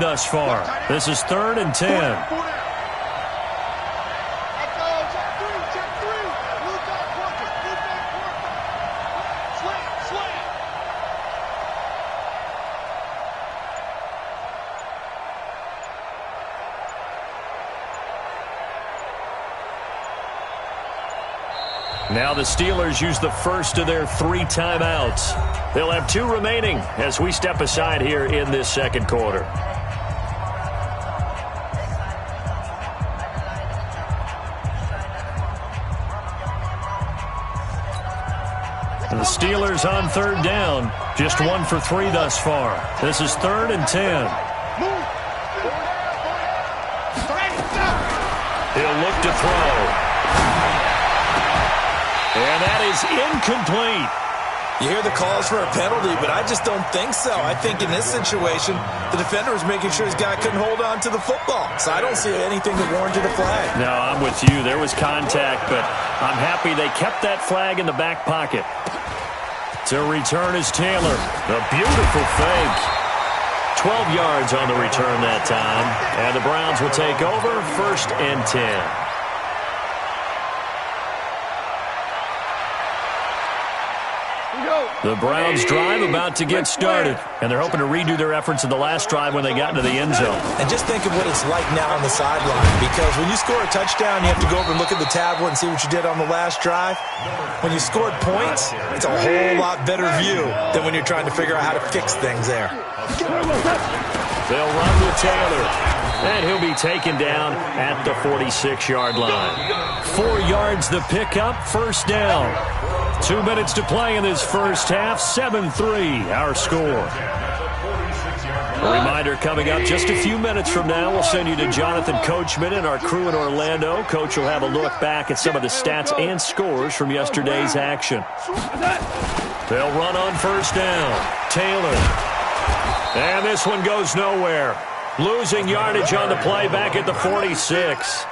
thus far. This is 3rd and 10. Now the Steelers use the first of their 3 timeouts. They'll have 2 remaining as we step aside here in this second quarter. And the Steelers on 3rd down. Just 1 for 3 thus far. This is 3rd and 10. He'll look to throw. And that is incomplete. You hear the calls for a penalty, but I just don't think so. I think in this situation, the defender was making sure his guy couldn't hold on to the football. So I don't see anything that warranted a flag. No, I'm with you. There was contact, but I'm happy they kept that flag in the back pocket. To return is Taylor. A beautiful fake. 12 yards on the return that time. And the Browns will take over 1st and 10. The Browns drive about to get started, and they're hoping to redo their efforts in the last drive when they got into the end zone. And just think of what it's like now on the sideline, because when you score a touchdown, you have to go over and look at the tablet and see what you did on the last drive. When you scored points, it's a whole lot better view than when you're trying to figure out how to fix things there. They'll run with Taylor, and he'll be taken down at the 46-yard line. 4 yards the pickup, 1st down. 2 minutes to play in this first half. 7-3 our score. A reminder coming up just a few minutes from now. We'll send you to Jonathan Coachman and our crew in Orlando. Coach will have a look back at some of the stats and scores from yesterday's action. They'll run on 1st down. Taylor. And this one goes nowhere. Losing yardage on the play back at the 46.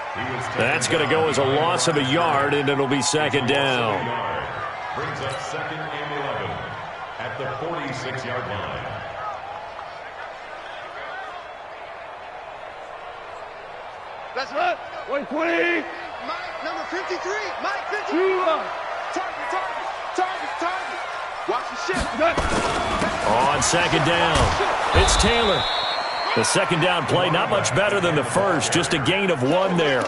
That's going to go as a loss of a yard, and it'll be 2nd down. Brings up 2nd and 11 at the 46-yard line. Let's run. 120. Mike, number 53. Mike, 53. Target. Watch the shit. On 2nd down, it's Taylor. The 2nd down play, not much better than the first, just a gain of 1 there.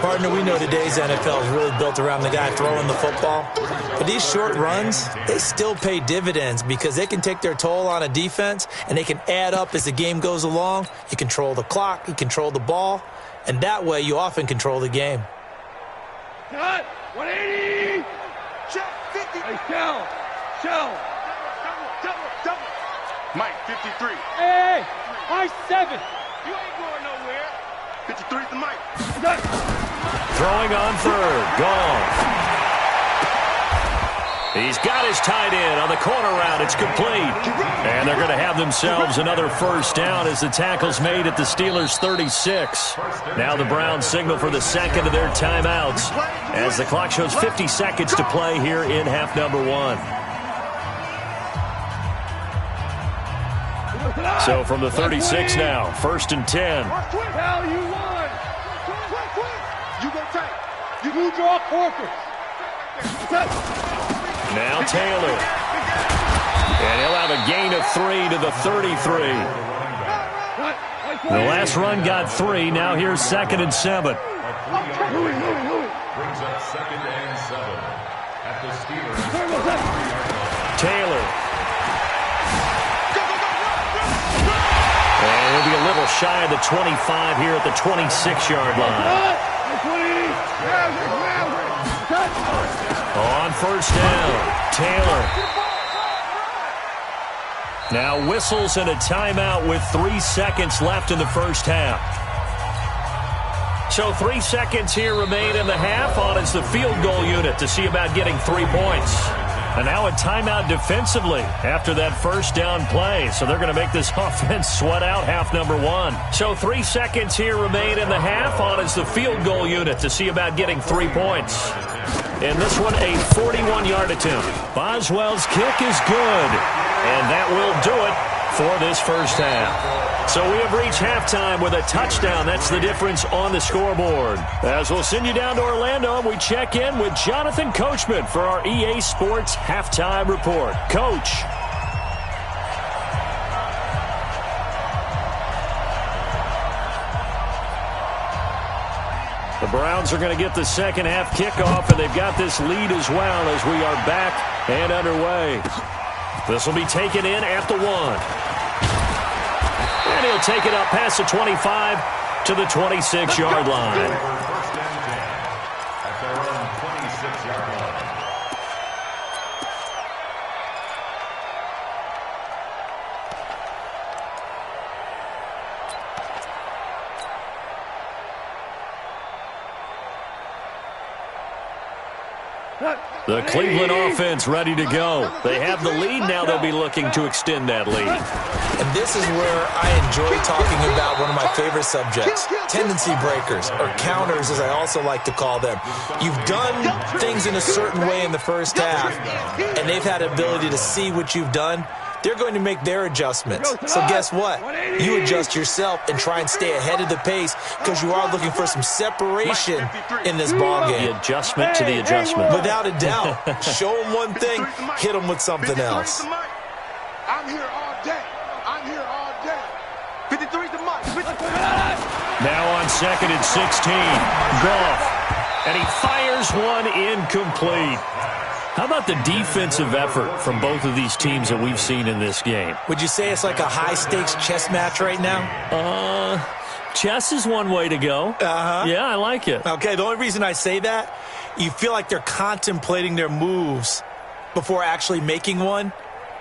Partner, we know today's NFL is really built around the guy throwing the football. But these short runs, they still pay dividends because they can take their toll on a defense and they can add up as the game goes along. You control the clock, you control the ball, and that way you often control the game. Cut! 180! Check! 50! Hey, Shell! Double! Mike, 53. Hey! Mike, 7. You ain't going nowhere. 53 to Mike. Throwing on 3rd. Gone. He's got his tight end on the corner route. It's complete. And they're going to have themselves another 1st down as the tackle's made at the Steelers' 36. Now the Browns signal for the 2nd of their timeouts as the clock shows 50 seconds to play here in half number 1. So from the 36 now, 1st and 10. Hell, you won. You go tight. You move your corker. Now Taylor. And he'll have a gain of 3 to the 33. The last run got 3. Now here's 2nd and 7. Brings up 2nd and 7 at the Steelers. Taylor. And he'll be a little shy of the 25 here at the 26-yard line. On 1st down, Taylor. Now whistles and a timeout with 3 seconds left in the first half. So 3 seconds here remain in the half. On is the field goal unit to see about getting 3 points. And now a timeout defensively after that 1st down play. So they're going to make this offense sweat out half number 1. So 3 seconds here remain in the half. On is the field goal unit to see about getting 3 points. In this one, a 41-yard attempt. Boswell's kick is good. And that will do it for this first half. So we have reached halftime with a touchdown. That's the difference on the scoreboard. As we'll send you down to Orlando, we check in with Jonathan Coachman for our EA Sports Halftime Report. Coach. The Browns are going to get the second half kickoff, and they've got this lead as well as we are back and underway. This will be taken in at the 1. And he'll take it up past the 25 to the 26-yard line. First and 10 at their own 26-yard line. The Cleveland offense ready to go. They have the lead now. They'll be looking to extend that lead. And this is where I enjoy talking about one of my favorite subjects, tendency breakers, or counters as I also like to call them. You've done things in a certain way in the first half, and they've had the ability to see what you've done. They're going to make their adjustments. So guess what? You adjust yourself and try and stay ahead of the pace because you are looking for some separation in this ballgame. The adjustment to the adjustment. Without a doubt. Show them one thing, hit them with something else. I'm here all day. I'm here all day. 53's the mic. Now on 2nd and 16. Goff. And he fires one incomplete. How about the defensive effort from both of these teams that we've seen in this game? Would you say it's like a high-stakes chess match right now? Chess is one way to go. Yeah, I like it. Okay, the only reason I say that, you feel like they're contemplating their moves before actually making one,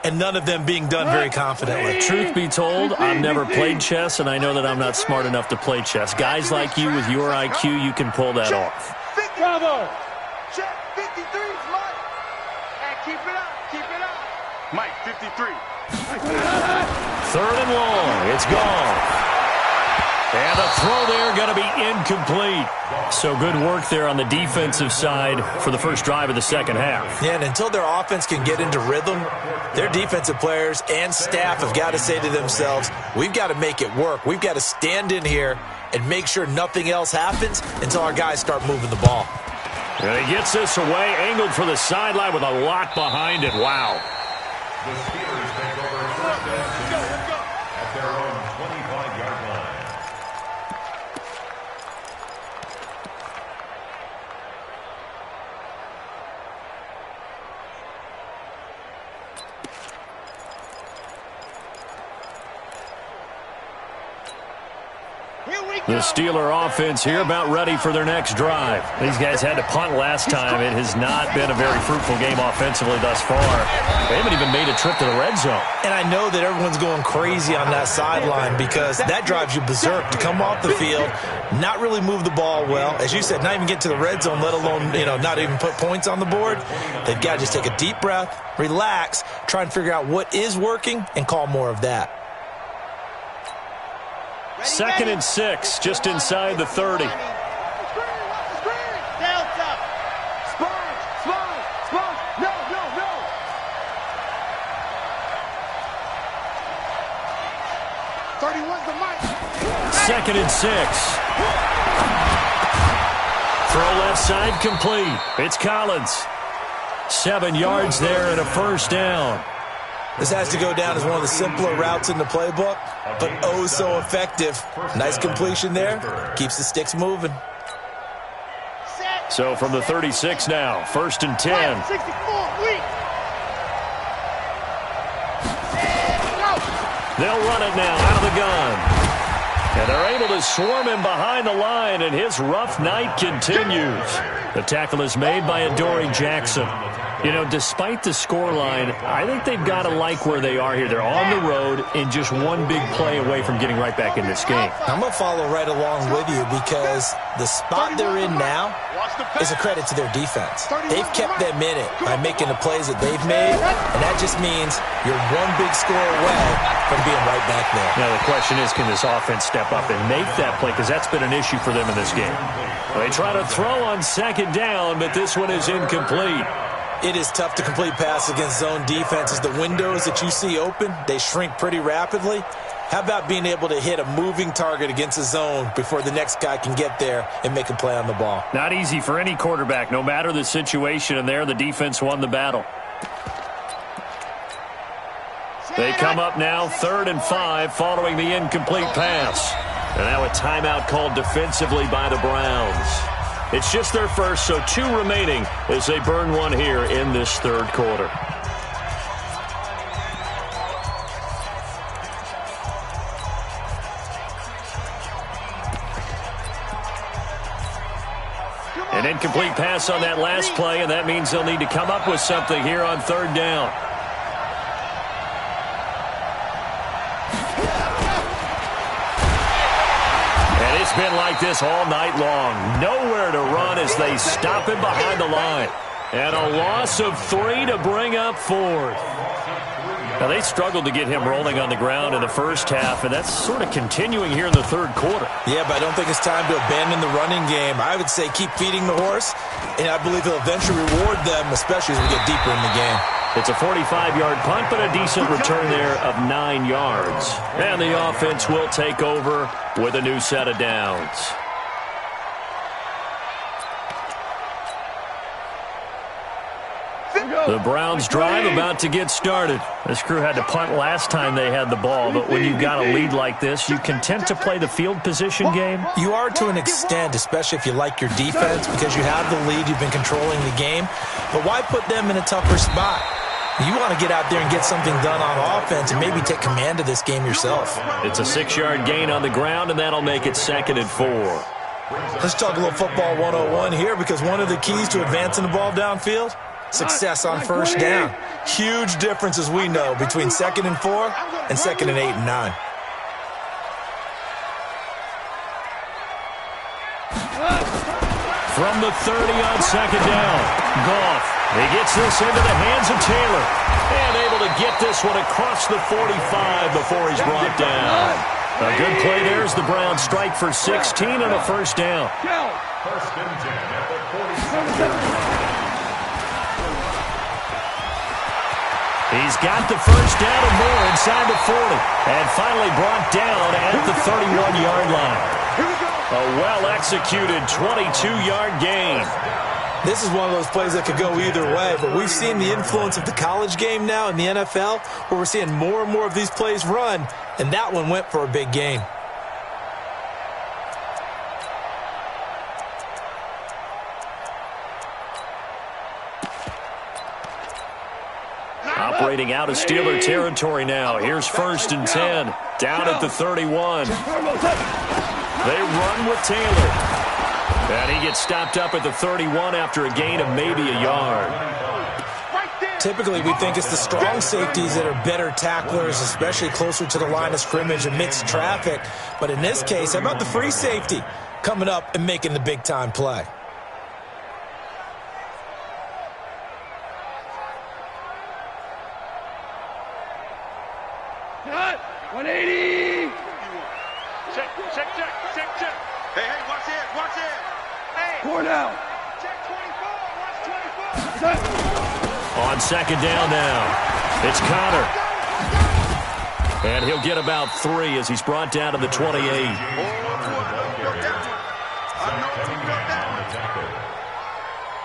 and none of them being done very confidently. Truth be told, I've never played chess, and I know that I'm not smart enough to play chess. Guys like you with your IQ, you can pull that off. Bravo. Check 53's Mike. And keep it up. Keep it up. Mike, 53. 3rd and long. It's gone. And the throw there going to be incomplete. So good work there on the defensive side for the first drive of the second half. Yeah, and until their offense can get into rhythm, their defensive players and staff have got to say to themselves, we've got to make it work. We've got to stand in here and make sure nothing else happens until our guys start moving the ball. And he gets this away, angled for the sideline with a lot behind it. Wow. The Steelers take over first and 10 at their own 25-yard line. The Steeler offense here about ready for their next drive. These guys had to punt last time. It has not been a very fruitful game offensively thus far. They haven't even made a trip to the red zone. And I know that everyone's going crazy on that sideline because that drives you berserk to come off the field, not really move the ball well. As you said, not even get to the red zone, let alone, not even put points on the board. They've got to just take a deep breath, relax, try and figure out what is working, and call more of that. 2nd and 6, just inside the 30. Delta. Sponge. No. 31's the mic. 2nd and 6. Throw left side complete. It's Collins. 7 yards there and a first down. This has to go down as one of the simpler routes in the playbook, but oh so effective. Nice completion there. Keeps the sticks moving. So from the 36 now, 1st and 10. 64, weak. They'll run it now out of the gun. And they're able to swarm him behind the line, and his rough night continues. The tackle is made by Adoree Jackson. Despite the scoreline, I think they've got to like where they are here. They're on the road and just one big play away from getting right back in this game. I'm going to follow right along with you because the spot they're in now is a credit to their defense. They've kept them in it by making the plays that they've made, and that just means you're one big score away from being right back there. Now the question is, can this offense step up and make that play? Because that's been an issue for them in this game. They try to throw on 2nd down, but this one is incomplete. It is tough to complete passes against zone defenses. The windows that you see open, they shrink pretty rapidly. How about being able to hit a moving target against the zone before the next guy can get there and make a play on the ball? Not easy for any quarterback, no matter the situation, and there the defense won the battle. They come up now 3rd and 5 following the incomplete pass. And now a timeout called defensively by the Browns. It's just their first, so 2 remaining as they burn one here in this 3rd quarter. An incomplete pass on that last play, and that means they'll need to come up with something here on 3rd down. And it's been like this all night long. Nowhere to run as they stop him behind the line. And a loss of 3 to bring up 4th. Now, they struggled to get him rolling on the ground in the first half, and that's sort of continuing here in the 3rd quarter. Yeah, but I don't think it's time to abandon the running game. I would say keep feeding the horse, and I believe he'll eventually reward them, especially as we get deeper in the game. It's a 45-yard punt, but a decent return there of 9 yards. And the offense will take over with a new set of downs. The Browns drive about to get started. This crew had to punt last time they had the ball, but when you've got a lead like this, you content to play the field position game? You are to an extent, especially if you like your defense, because you have the lead, you've been controlling the game. But why put them in a tougher spot? You want to get out there and get something done on offense and maybe take command of this game yourself. It's a 6-yard gain on the ground, and that'll make it 2nd and 4. Let's talk a little football 101 here, because one of the keys to advancing the ball downfield, success on 1st down. Huge difference, as we know, between 2nd and 4 and 2nd and 8 and 9. From the 30 on 2nd down, Goff. He gets this into the hands of Taylor. And able to get this one across the 45 before he's brought down. A good play there as the Browns strike for 16 and a 1st down. 1st and 10 at the 47. He's got the 1st down and more inside the 40. And finally brought down at the 31-yard line. A well-executed 22-yard gain. This is one of those plays that could go either way, but we've seen the influence of the college game now in the NFL, where we're seeing more and more of these plays run, and that one went for a big gain. Operating out of Steeler territory now. Here's 1st and 10. Down at the 31. They run with Taylor. And he gets stopped up at the 31 after a gain of maybe a yard. Typically, we think it's the strong safeties that are better tacklers, especially closer to the line of scrimmage amidst traffic. But in this case, how about the free safety coming up and making the big-time play? Cut! 180! Check. Hey, watch it. Hey! 4 down. Check 24, watch 24. On 2nd down now, it's Connor. And he'll get about 3 as he's brought down to the 28.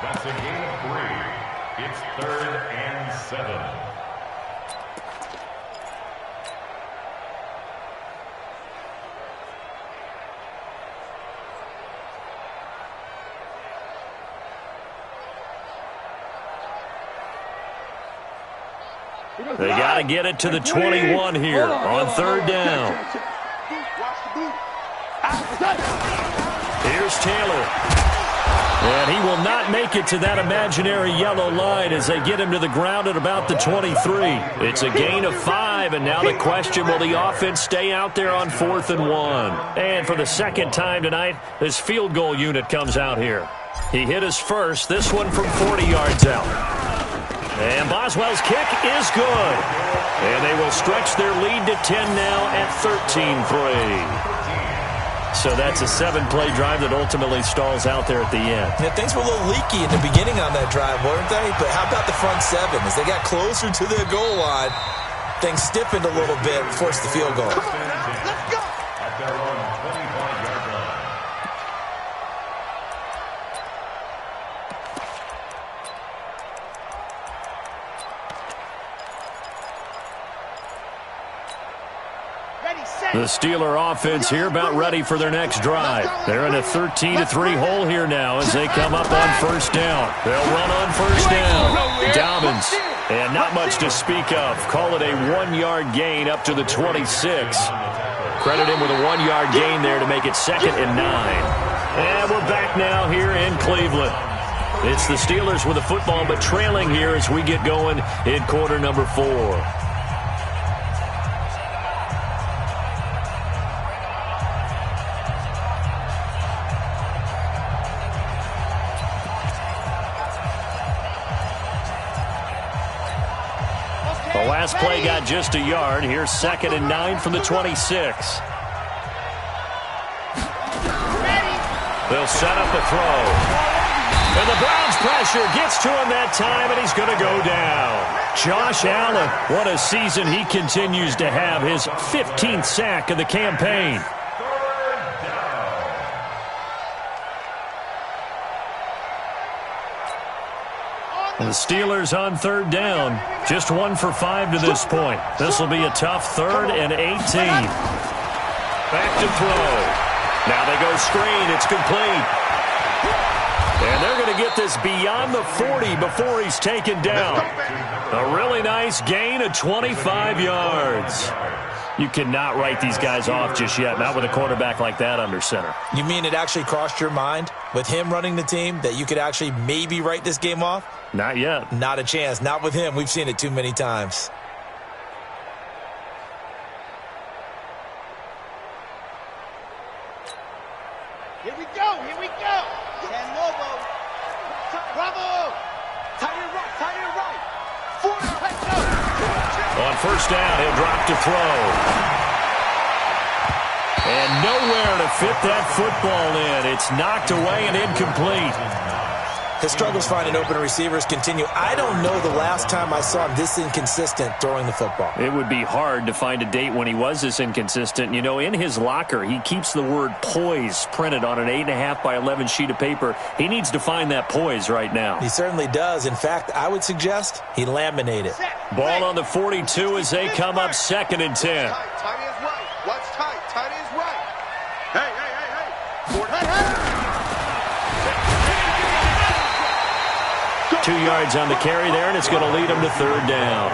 That's a gain of 3. It's 3rd and 7. They got to get it to the 21 here on 3rd down. Here's Taylor. And he will not make it to that imaginary yellow line as they get him to the ground at about the 23. It's a gain of 5, and now the question, will the offense stay out there on 4th and 1? And for the 2nd time tonight, this field goal unit comes out here. He hit his first, this one from 40 yards out. And Boswell's kick is good. And they will stretch their lead to 10 now at 13-3. So that's a 7-play drive that ultimately stalls out there at the end. Yeah, things were a little leaky in the beginning on that drive, weren't they? But how about the front 7? As they got closer to their goal line, things stiffened a little bit, forced the field goal. Come on, let's go. At their own 25-yard line. Ready, set. The Steeler offense here about ready for their next drive. They're in a 13-3 hole here now as they come up on first down. They'll run on first down. Dobbins, and not much to speak of. Call it a 1-yard gain up to the 26. Credit him with a 1-yard gain there to make it 2nd and 9. And we're back now here in Cleveland. It's the Steelers with the football, but trailing here as we get going in quarter number 4. The last play got just a yard. Here's 2nd and 9 from the 26. They'll set up the throw. And the Browns pressure gets to him that time, and he's going to go down. Josh Allen, what a season he continues to have. His 15th sack of the campaign. And the Steelers on 3rd down. Just 1 for 5 to this point. This will be a tough 3rd and 18. Back to throw. Now they go screen. It's complete. And they're going to get this beyond the 40 before he's taken down. A really nice gain of 25 yards. You cannot write these guys off just yet, not with a quarterback like that under center. You mean it actually crossed your mind with him running the team that you could actually maybe write this game off? Not yet. Not a chance. Not with him. We've seen it too many times. Here we go. Here we go. Novo. Bravo. Tight end right. Tight end right. 40. Let's go. On first down, he'll drop to throw. And nowhere to fit that football in. It's knocked away and incomplete. His struggles finding open receivers continue. I don't know the last time I saw him this inconsistent throwing the football. It would be hard to find a date when he was this inconsistent. You know, in his locker, he keeps the word poise printed on an 8.5 by 11 sheet of paper. He needs to find that poise right now. He certainly does. In fact, I would suggest he laminate it. Ball on the 42 as they come up 2nd and 10. Tight is right. Watch tight. Tight is right. Hey. 2 yards on the carry there, and it's going to lead him to 3rd down.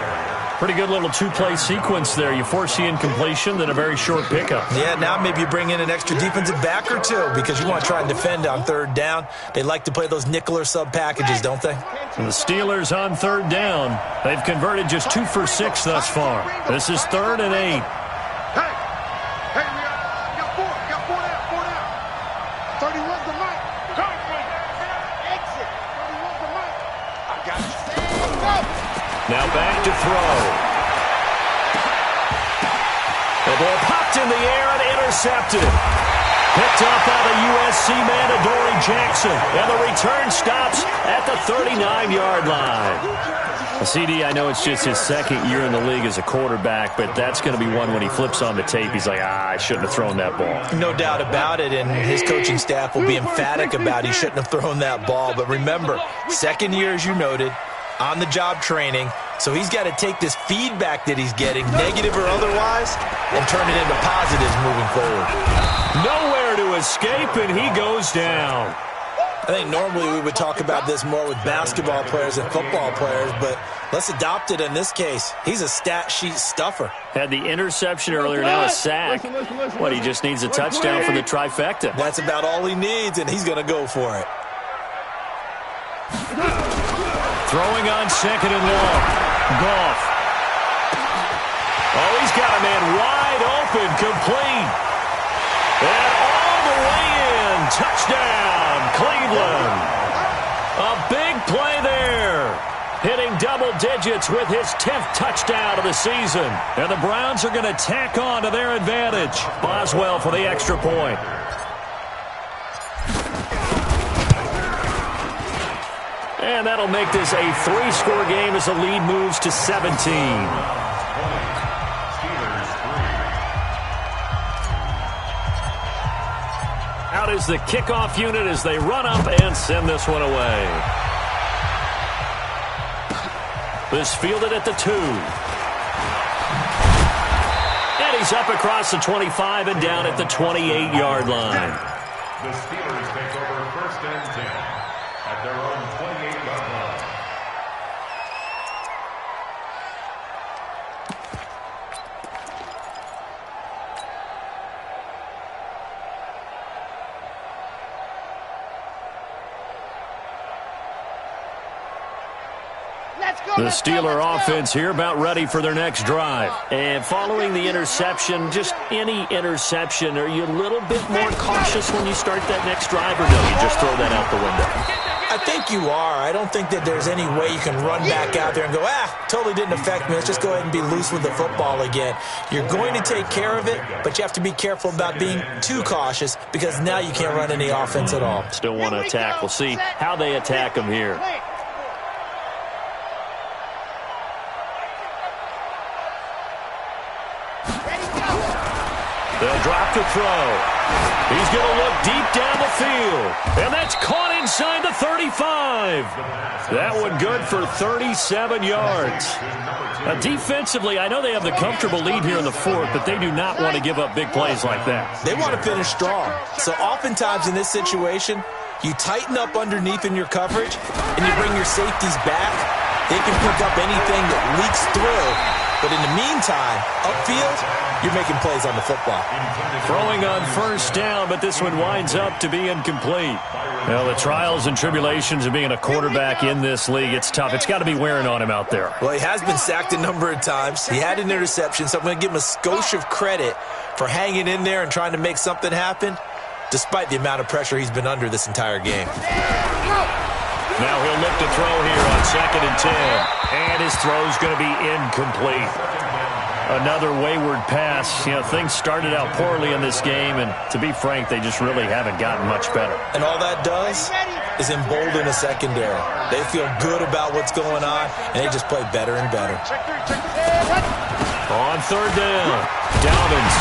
Pretty good little 2-play sequence there. You force the incompletion, then a very short pickup. Yeah, now maybe you bring in an extra defensive back or two because you want to try and defend on 3rd down. They like to play those nickel or sub packages, don't they? And the Steelers on 3rd down. They've converted just 2 for 6 thus far. This is 3rd and 8. Hey, we got 4 down. 31's the mic. Exit. 31's the mic. I got you. Now back to throw. The ball popped in the air and intercepted. Picked up by the USC man, Adoree Jackson. And the return stops at the 39-yard line. CD, I know it's just his 2nd year in the league as a quarterback, but that's going to be one when he flips on the tape. He's like, I shouldn't have thrown that ball. No doubt about it, and his coaching staff will be emphatic about he shouldn't have thrown that ball. But remember, 2nd year, as you noted, on-the-job training, so he's got to take this feedback that he's getting, negative or otherwise, and turn it into positives moving forward. Nowhere to escape, and he goes down. I think normally we would talk about this more with basketball players and football players, but let's adopt it in this case. He's a stat sheet stuffer. Had the interception earlier, now a sack. What, he just needs a touchdown for the trifecta. That's about all he needs, and he's going to go for it. Throwing on 2nd and long. Goff. Oh, he's got a man wide open, complete. And all the way in. Touchdown, Cleveland. A big play there. Hitting double digits with his 10th touchdown of the season. And the Browns are going to tack on to their advantage. Boswell for the extra point. And that'll make this a 3-score game as the lead moves to 17. Out is the kickoff unit as they run up and send this one away. This fielded at the 2. And he's up across the 25 and down at the 28-yard line. The Steelers take over 1st and 10 at their own 28-yard line. The Steeler offense here about ready for their next drive. And following the interception, just any interception, are you a little bit more cautious when you start that next drive, or no, you just throw that out the window? I think you are. I don't think that there's any way you can run back out there and go, totally didn't affect me. Let's just go ahead and be loose with the football again. You're going to take care of it, but you have to be careful about being too cautious because now you can't run any offense at all. Still want to attack. We'll see how they attack them here. They'll drop to throw. He's going to look deep down the field. And that's caught inside the 35. That one good for 37 yards. Now, defensively, I know they have the comfortable lead here in the 4th, but they do not want to give up big plays like that. They want to finish strong. So oftentimes in this situation, you tighten up underneath in your coverage, and you bring your safeties back. They can pick up anything that leaks through. But in the meantime, upfield, you're making plays on the football. Throwing on 1st down, but this one winds up to be incomplete. Well, the trials and tribulations of being a quarterback in this league, it's tough. It's got to be wearing on him out there. Well, he has been sacked a number of times. He had an interception, so I'm going to give him a skosh of credit for hanging in there and trying to make something happen, despite the amount of pressure he's been under this entire game. Now he'll look to throw here on 2nd and 10. And his throw's going to be incomplete. Another wayward pass. You know, things started out poorly in this game, and to be frank, they just really haven't gotten much better. And all that does is embolden a secondary. They feel good about what's going on, and they just play better and better. On 3rd down, Dobbins.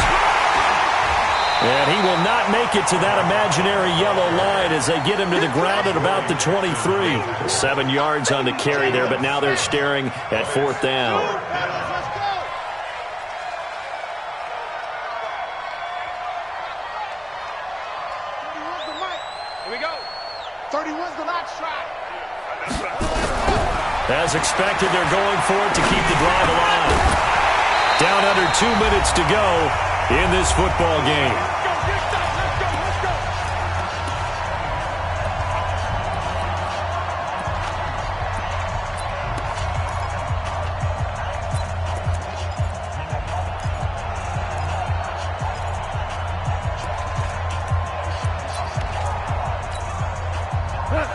And he will not make it to that imaginary yellow line as they get him to the ground at about the 23. 7 yards on the carry there, but now they're staring at 4th down. Here we go. 31's the last shot. As expected, they're going for it to keep the drive alive. Down under 2 minutes to go in this football game.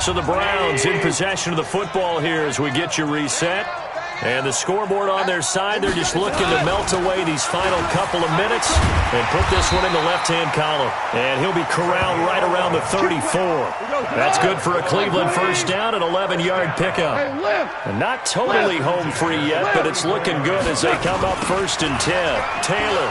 So the Browns in possession of the football here as we get you reset. And the scoreboard on their side, they're just looking to melt away these final couple of minutes and put this one in the left-hand column. And he'll be corralled right around the 34. That's good for a Cleveland 1st down, an 11-yard pickup. And not totally home free yet, but it's looking good as they come up 1st and 10. Taylor.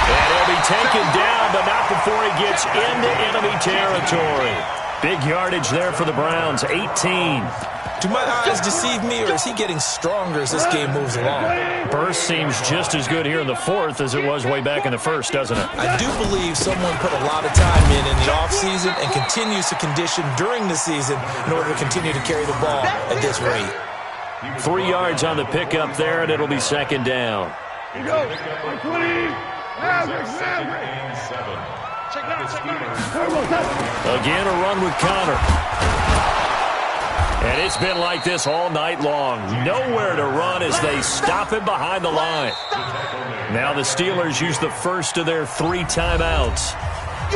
And he'll be taken down, but not before he gets into enemy territory. Big yardage there for the Browns, 18. Do my eyes deceive me, or is he getting stronger as this game moves along? Burst seems just as good here in the 4th as it was way back in the 1st, doesn't it? I do believe someone put a lot of time in the offseason and continues to condition during the season in order to continue to carry the ball at this rate. 3 yards on the pickup there, and it'll be 2nd down. Here we go. 20. Again, a run with Connor. And it's been like this all night long. Nowhere to run as they stop him behind the line. Now the Steelers use the first of their 3 timeouts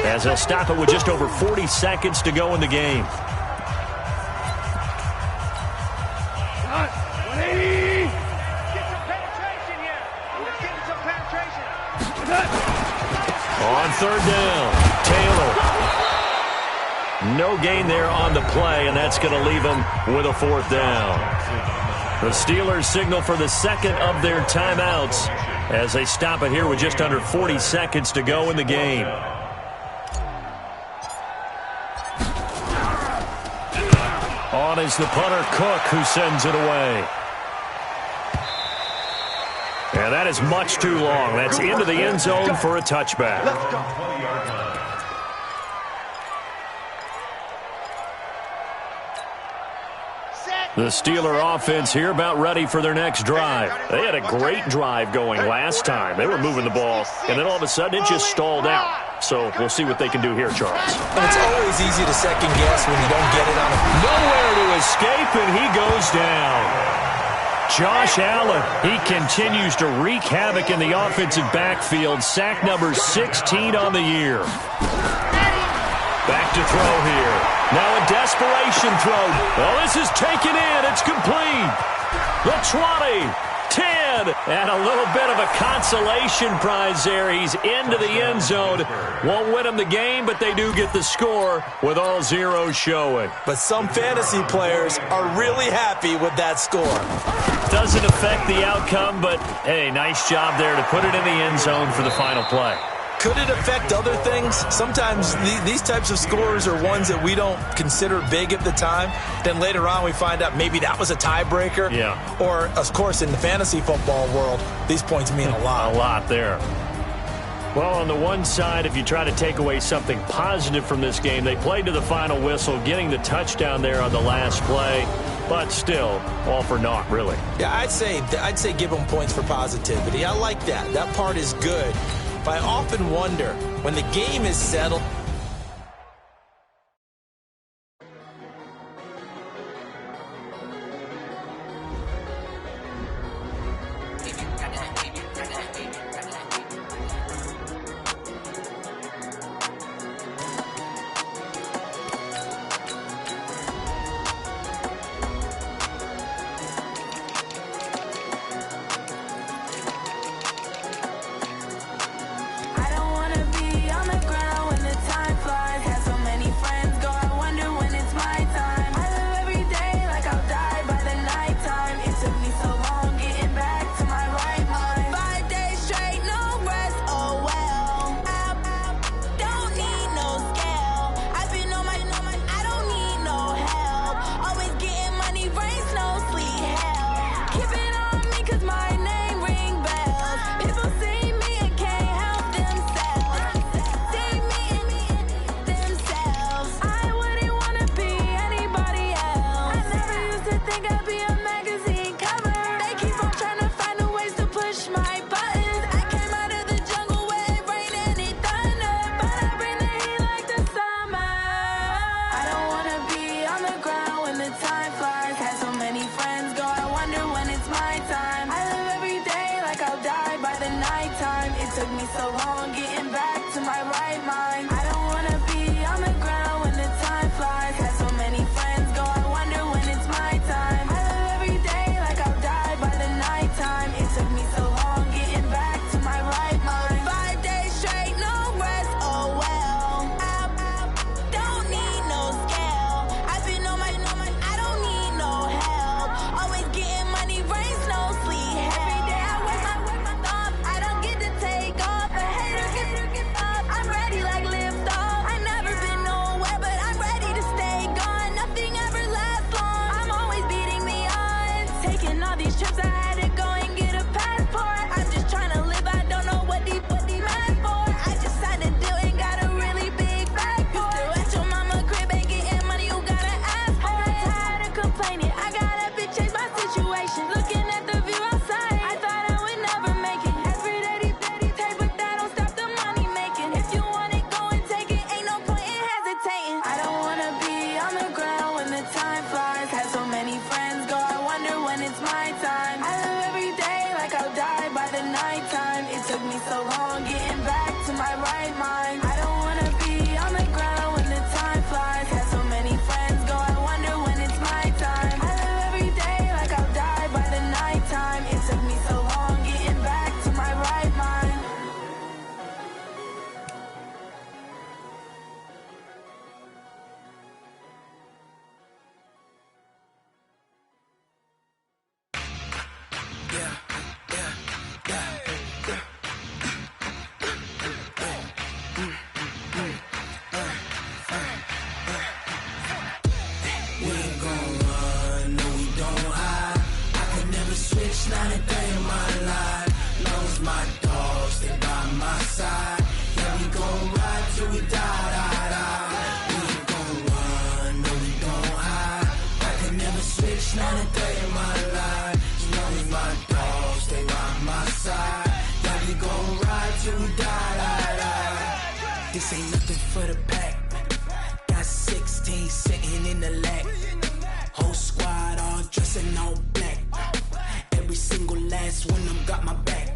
as they'll stop it with just over 40 seconds to go in the game. On 3rd down, Taylor. No gain there on the play, and that's going to leave them with a 4th down. The Steelers signal for the 2nd of their timeouts as they stop it here with just under 40 seconds to go in the game. On is the punter, Cook, who sends it away. And that is much too long. That's into the end zone for a touchback. Let's go. The Steeler offense here about ready for their next drive. They had a great drive going last time. They were moving the ball, and then all of a sudden it just stalled out. So we'll see what they can do here, Charles. And it's always easy to second guess when you don't get it on a... Nowhere to escape, and he goes down. Josh Allen, he continues to wreak havoc in the offensive backfield. Sack number 16 on the year. Back to throw here. Now a desperation throw. Oh, this is taken in. It's complete. The 20, 10, and a little bit of a consolation prize there. He's into the end zone. Won't win them the game, but they do get the score with all zeros showing. But some fantasy players are really happy with that score. Doesn't affect the outcome, but, hey, nice job there to put it in the end zone for the final play. Could it affect other things? Sometimes these types of scores are ones that we don't consider big at the time. Then later on we find out maybe that was a tiebreaker. Yeah. Or, of course, in the fantasy football world, these points mean a lot. A lot there. Well, on the one side, if you try to take away something positive from this game, they played to the final whistle, getting the touchdown there on the last play. But still, all for naught, really. Yeah, I'd say give them points for positivity. I like that. That part is good. But I often wonder, when the game is settled, till we die. This ain't nothing for the pack. Got 16 sitting in the lag. Whole squad all dressing all black. Every single last one of them got my back.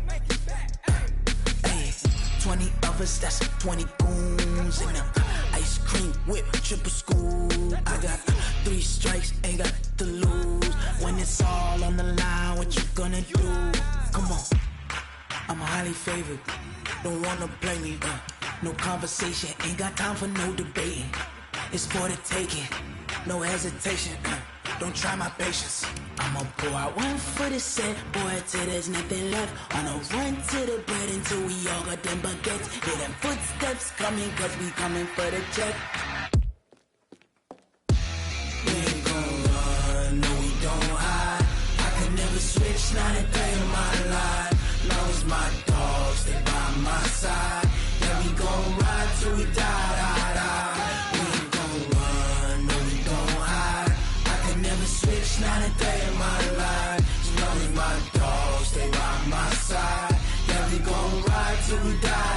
Hey, 20 of us, that's 20 goons in the ice cream whip, triple scoop. I got 3 strikes, ain't got to lose. When it's all on the line, what you gonna do? Come on, I'm highly favored. Don't wanna play me, no conversation, ain't got time for no debating. It's for the taking, no hesitation. Don't try my patience. I'ma pour out one for the set, boy, till there's nothing left. On a run to the bread until we all got them baguettes. Hear them footsteps coming, cause we coming for the check. We ain't gon' run, no we don't hide. I could never switch, not a day in my life. Long as my dogs stay by my side. Yeah, we gon' ride till we die. We ain't gon' run, no we don't hide. I could never switch, not a day in my life. As long as my dogs stay by my side. Yeah, we gon' ride till we die.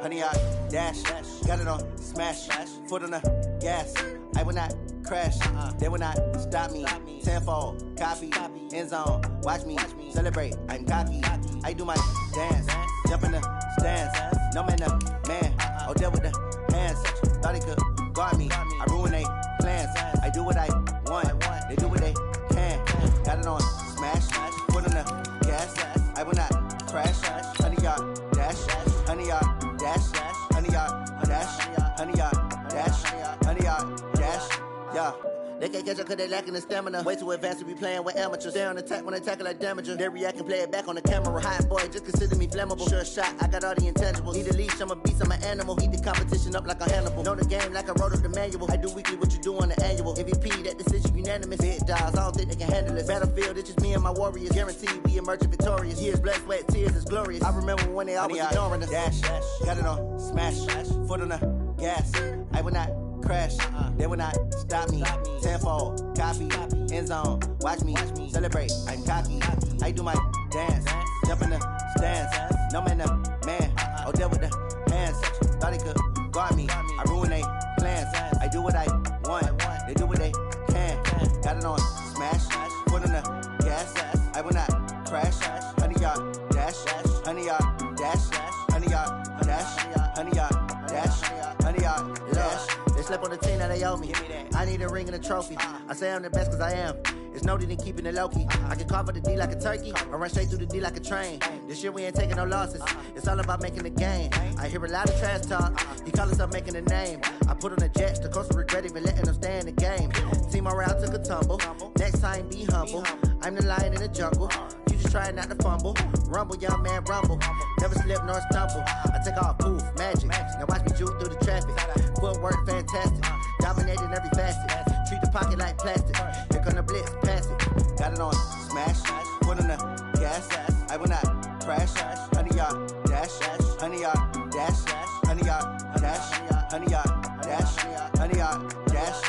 Honey, I dash, got it on smash, foot on the gas. I will not crash, they will not stop me. Tenfold, copy, end zone, watch me celebrate. I'm cocky, I do my dance, jump in the stands. No man, the man, oh deal with the hands. Thought he could guard me, I ruin they plans. I do what I want, they do what they can. Got it on smash, foot on the gas. I will not crash, honey, y'all dash, honey, y'all dash, honey, y'all dash, honey, y'all dash, honey, y'all dash, yeah. They can't catch up cause they lacking the stamina. Way too advanced to be playing with amateurs. Stay on attack when they tackle like damager. They react and play it back on the camera. Hot boy, just consider me flammable. Sure shot, I got all the intangibles. Need a leash, I'm a beast, I'm an animal. Eat the competition up like a Hannibal. Know the game like I wrote up the manual. I do weekly what you do on the annual. MVP, that decision unanimous. Big dogs, I don't think they can handle this. Battlefield, it's just me and my warriors. Guaranteed we emerging victorious. Years, blood, sweat, tears, it's glorious. I remember when they always ignoring us. Dash, got it on smash, foot on the gas. I will not crash, they will not stop me. Tenfold, copy, end zone, watch me celebrate. I'm cocky, I do my dance, jump in the stands. No man, the man, oh deal with the hands. Thought he could guard me, I ruin they plans. I do what I want, they do what they can. Got it on smash, foot on the gas. I will not crash, honey, y'all dash, honey, y'all dash, honey, y'all dash, honey, y'all dash, honey, y'all dash. They slept on the team that they owe me. I need a ring and a trophy. I say I'm the best cause I am. It's no need in keeping it low-key. I can carve up the D like a turkey or run straight through the D like a train. This year we ain't taking no losses. It's all about making the game. I hear a lot of trash talk. He call himself making a name. I put on the Jets. The coach will regret even letting them stay in the game. Team morale took a tumble. Next time be humble. I'm the lion in the jungle. You just try not to fumble. Rumble, young man, rumble. Never slip nor stumble. I take off, poof, magic. Now watch me juke through the traffic. Footwork fantastic. Dominating every facet. Treat the pocket like plastic. Here come the blitz, pass it. Got it on smash, foot on the gas. I will not crash. Honey, y'all dash, honey, y'all dash, honey, y'all dash, honey, y'all dash, honey, y'all dash.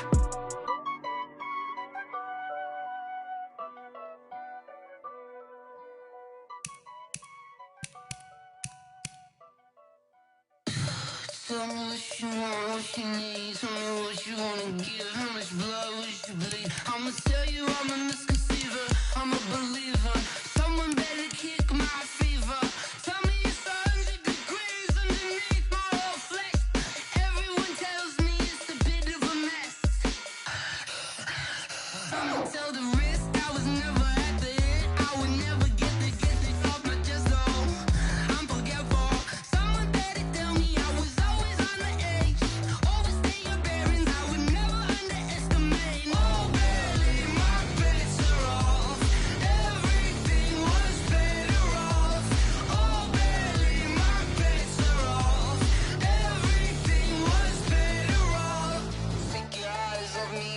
Tell me what you want, what you need. Tell me what you wanna give. How much blood would you bleed? I'ma tell you I'm a misconceiver. I'm a believer. Someone better kick my fever. Tell me it's 100 degrees underneath my whole flesh. Everyone tells me it's a bit of a mess. I'ma tell the risk I was never at the end. I would never get it off my chest. Oh, I'm forgetful. Someone better tell me I was always on the edge. Overstay your bearings, I would never underestimate. Oh, barely, my bets are off. Everything was better off. Oh, barely, my bets are off. Everything was better off. Take your eyes off me,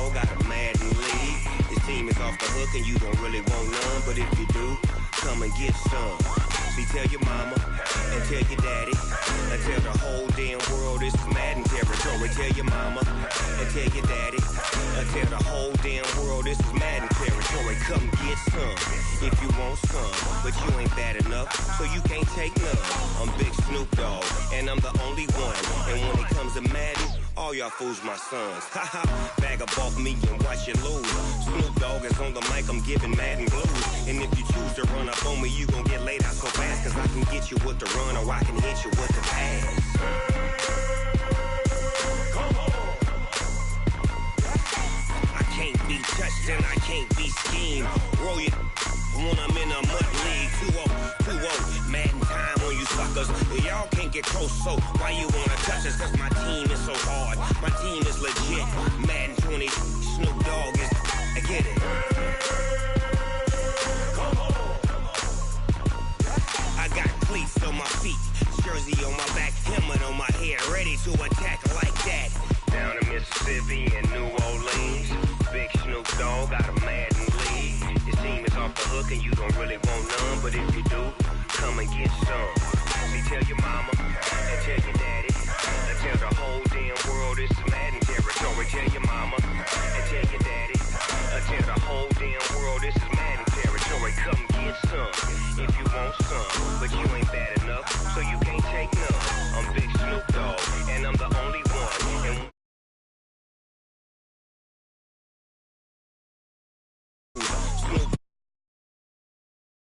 Dogg got a Madden league. His team is off the hook and you don't really want none, but if you do, come and get some. See, tell your mama and tell your daddy and tell the whole damn world this is Madden territory. Tell your mama and tell your daddy and tell the whole damn world this is Madden territory. Come get some if you want some, but you ain't bad enough, so you can't take none. I'm Big Snoop Dogg, and I'm the only one. And when it comes to Madden, all y'all fools my sons. Haha, bag up off me and watch you lose. Snoop Dogg is on the mic, I'm giving Madden blues. And if you choose to run up on me, you gon' get laid out so fast, cause I can get you with the run or I can hit you with the pass. Come on. I can't be touched and I can't be schemed. Roll you when I'm in a mud league. 2-0, Madden time on you suckers. Y'all can't get close, so why you wanna touch us? Cause my team is so hard, my team is legit. Madden 20, Snoop Dogg is, I get it. Come on. I got cleats on my feet, jersey on my back, helmet on my head, ready to attack like that. Down in Mississippi and New Orleans, Big Snoop Dogg got a Madden league. His team is off the hook and you don't really want none, but if you do, come and get some. See, tell your mama and tell your daddy and tell the whole damn world this is Madden territory. Tell your mama and tell your daddy and tell the whole damn world this is Madden territory. Come get some if you want some, but you ain't bad enough, so you can't take none. I'm Big Snoop Dogg, and I'm the